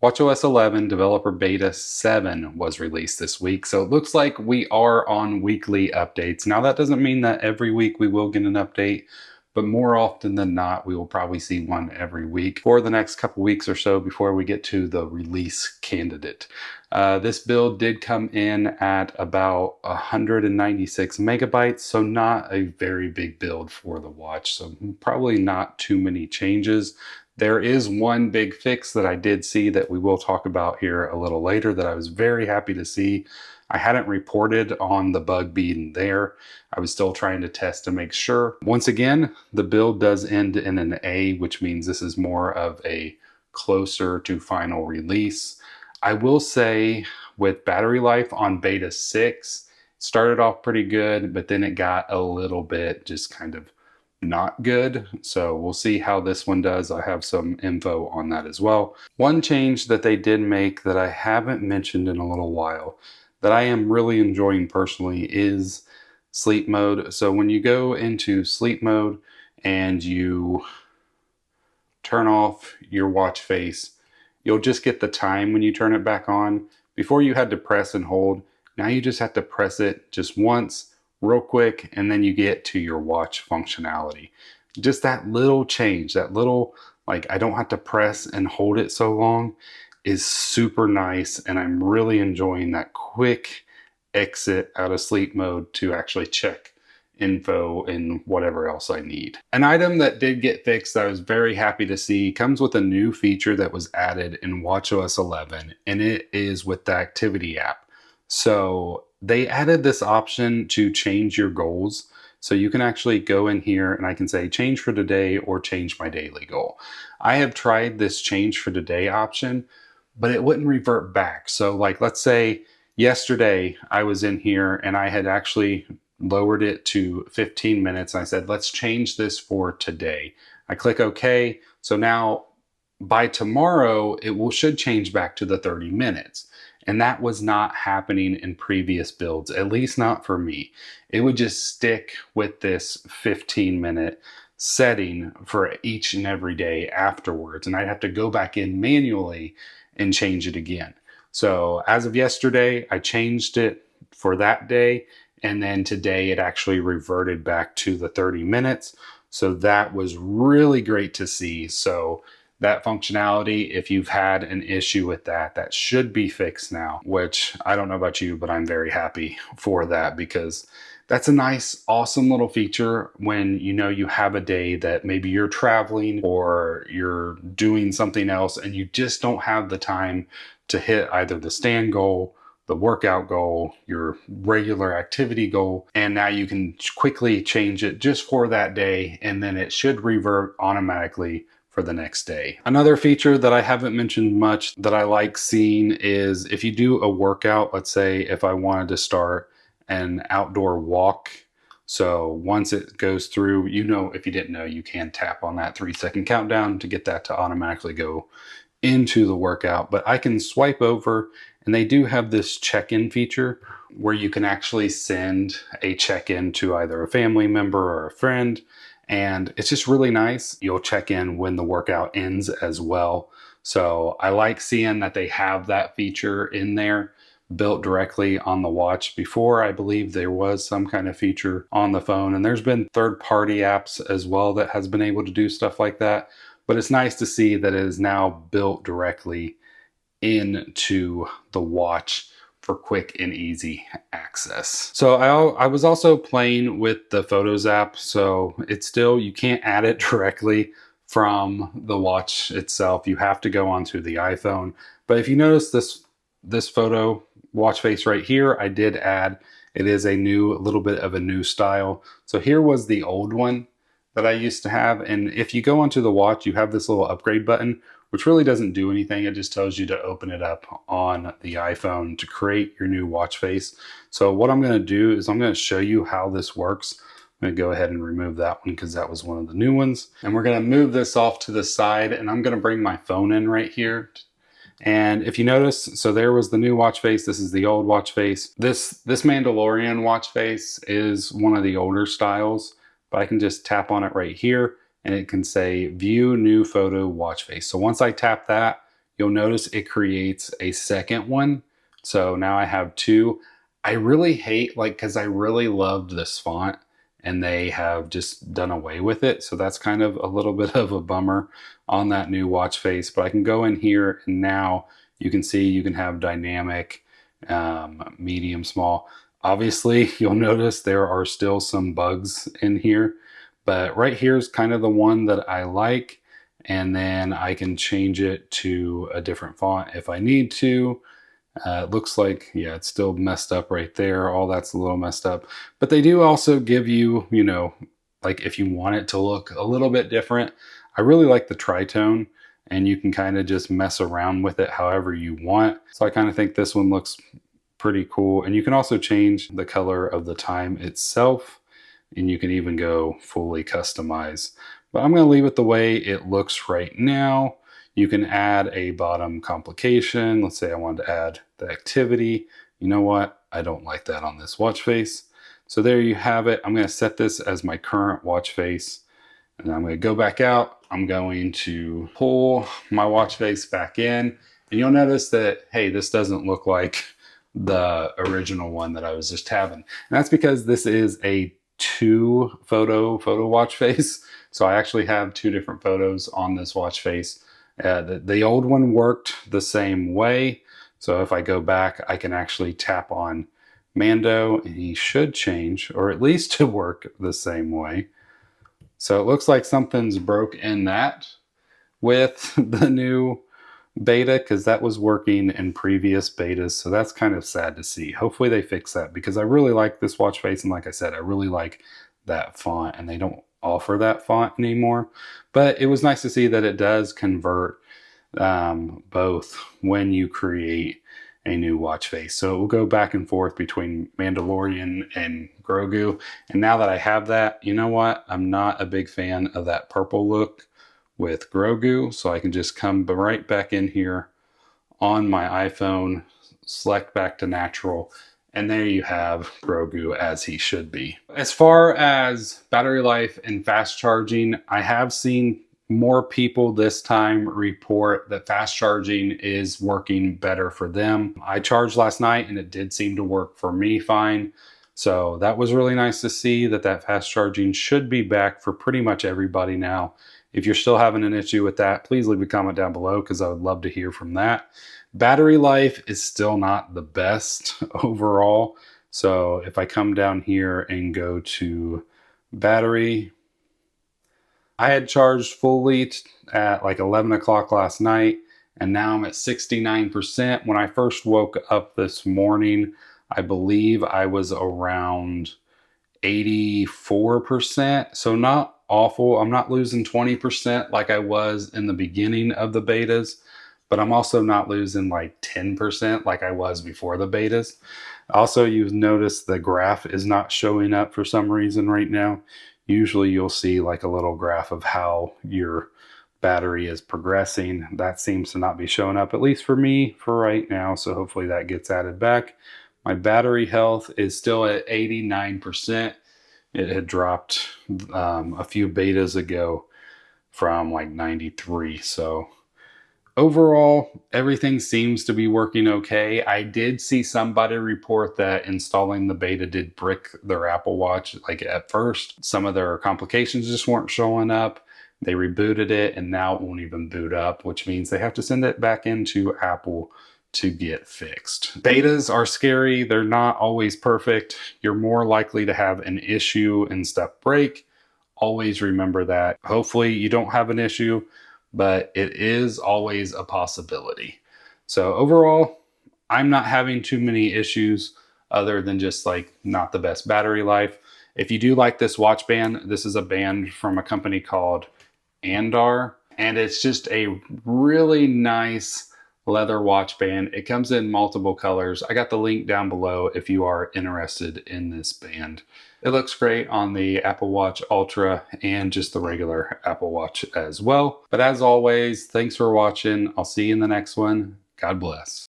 watchOS 11 Developer Beta 7 was released this week, so it looks like we are on weekly updates. Now that doesn't mean that every week we will get an update, but more often than not, we will probably see one every week for the next couple weeks or so before we get to the release candidate. This build did come in at about 196 megabytes, so not a very big build for the watch, so probably not too many changes. There is one big fix that I did see that we will talk about here a little later that I was very happy to see. I hadn't reported on the bug being there. I was still trying to test to make sure. Once again, the build does end in an A, which means this is more of a closer to final release. I will say with battery life on beta 6, started off pretty good, but then it got a little bit just kind of not good. So we'll see how this one does. I have some info on that as well. One change that they did make that I haven't mentioned in a little while that I am really enjoying personally is sleep mode. So when you go into sleep mode and you turn off your watch face, you'll just get the time when you turn it back on. Before you had to press and hold, now you just have to press it just once real quick, and then you get to your watch functionality. Just that little change, that little, like, I don't have to press and hold it so long, is super nice, and I'm really enjoying that quick exit out of sleep mode to actually check info and whatever else I need. An item that did get fixed that I was very happy to see comes with a new feature that was added in watchOS 11, and it is with the activity app. So they added this option to change your goals. So you can actually go in here and I can say change for today or change my daily goal. I have tried this change for today option, but it wouldn't revert back. So like, let's say yesterday I was in here and I had actually lowered it to 15 minutes. I said, let's change this for today. I click OK. So now by tomorrow, should change back to the 30 minutes. And that was not happening in previous builds, at least not for me. It would just stick with this 15-minute setting for each and every day afterwards. And I'd have to go back in manually and change it again. So as of yesterday, I changed it for that day. And then today it actually reverted back to the 30 minutes. So that was really great to see. So that functionality, if you've had an issue with that, that should be fixed now, which I don't know about you, but I'm very happy for that because that's a nice, awesome little feature when you know you have a day that maybe you're traveling or you're doing something else and you just don't have the time to hit either the stand goal, the workout goal, your regular activity goal, and now you can quickly change it just for that day, and then it should revert automatically for the next day. Another feature that I haven't mentioned much that I like seeing is if you do a workout, let's say if I wanted to start an outdoor walk. So once it goes through, you know, if you didn't know, you can tap on that 3-second countdown to get that to automatically go into the workout. But I can swipe over, and they do have this check-in feature where you can actually send a check-in to either a family member or a friend. And it's just really nice. You'll check in when the workout ends as well. So I like seeing that they have that feature in there built directly on the watch. Before, I believe there was some kind of feature on the phone, and there's been third-party apps as well that has been able to do stuff like that. But it's nice to see that it is now built directly into the watch for quick and easy access. So I was also playing with the Photos app. So it's still, you can't add it directly from the watch itself. You have to go onto the iPhone. But if you notice this photo watch face right here, I did add, it is a little bit of a new style. So here was the old one that I used to have. And if you go onto the watch, you have this little upgrade button, which really doesn't do anything. It just tells you to open it up on the iPhone to create your new watch face. So what I'm going to do is I'm going to show you how this works. I'm going to go ahead and remove that one because that was one of the new ones. And we're going to move this off to the side, and I'm going to bring my phone in right here. And if you notice, so there was the new watch face. This is the old watch face. This Mandalorian watch face is one of the older styles, but I can just tap on it right here and it can say view new photo watch face. So once I tap that, you'll notice it creates a second one. So now I have two. I really hate, like, because I really loved this font and they have just done away with it. So that's kind of a little bit of a bummer on that new watch face. But I can go in here and now you can see you can have dynamic, medium, small. Obviously, you'll notice there are still some bugs in here, but right here is kind of the one that I like. And then I can change it to a different font if I need to. It looks like, yeah, it's still messed up right there. All that's a little messed up. But they do also give you, you know, like if you want it to look a little bit different. I really like the tritone, and you can kind of just mess around with it however you want. So I kind of think this one looks pretty cool. And you can also change the color of the time itself, and you can even go fully customize. But I'm going to leave it the way it looks right now. You can add a bottom complication. Let's say I wanted to add the activity. You know what? I don't like that on this watch face. So there you have it. I'm going to set this as my current watch face. And I'm going to go back out. I'm going to pull my watch face back in. And you'll notice that, hey, this doesn't look like the original one that I was just having. And that's because this is a two photo watch face. So I actually have two different photos on this watch face. The old one worked the same way. So if I go back, I can actually tap on Mando and he should change, or at least to work the same way. So it looks like something's broke in that with the new beta, because that was working in previous betas. So that's kind of sad to see. Hopefully they fix that, because I really like this watch face. And like I said, I really like that font, and they don't offer that font anymore. But it was nice to see that it does convert both when you create a new watch face. So it will go back and forth between Mandalorian and Grogu. And now that I have that, you know what? I'm not a big fan of that purple look with Grogu. So I can just come right back in here on my iPhone, select back to natural, and there you have Grogu as he should be. As far as battery life and fast charging, I have seen more people this time report that fast charging is working better for them. I charged last night and it did seem to work for me fine. So that was really nice to see that fast charging should be back for pretty much everybody now. If you're still having an issue with that, please leave a comment down below, because I would love to hear from that. Battery life is still not the best overall. So if I come down here and go to battery, I had charged fully at like 11 o'clock last night, and now I'm at 69%. When I first woke up this morning, I believe I was around 84%. So not awful. I'm not losing 20% like I was in the beginning of the betas, but I'm also not losing like 10% like I was before the betas. Also, you've noticed the graph is not showing up for some reason right now. Usually you'll see like a little graph of how your battery is progressing. That seems to not be showing up, at least for me, for right now. So hopefully that gets added back. My battery health is still at 89%. It had dropped a few betas ago from like 93. So overall, everything seems to be working okay. I did see somebody report that installing the beta did brick their Apple Watch. Like at first, some of their complications just weren't showing up. They rebooted it and now it won't even boot up, which means they have to send it back into Apple to get fixed. Betas are scary. They're not always perfect. You're more likely to have an issue and stuff break. Always remember that. Hopefully you don't have an issue, but it is always a possibility. So overall, I'm not having too many issues other than just like not the best battery life. If you do like this watch band, this is a band from a company called Andar, and it's just a really nice leather watch band. It comes in multiple colors. I got the link down below if you are interested in this band. It looks great on the Apple Watch Ultra and just the regular Apple Watch as well. But as always, thanks for watching. I'll see you in the next one. God bless.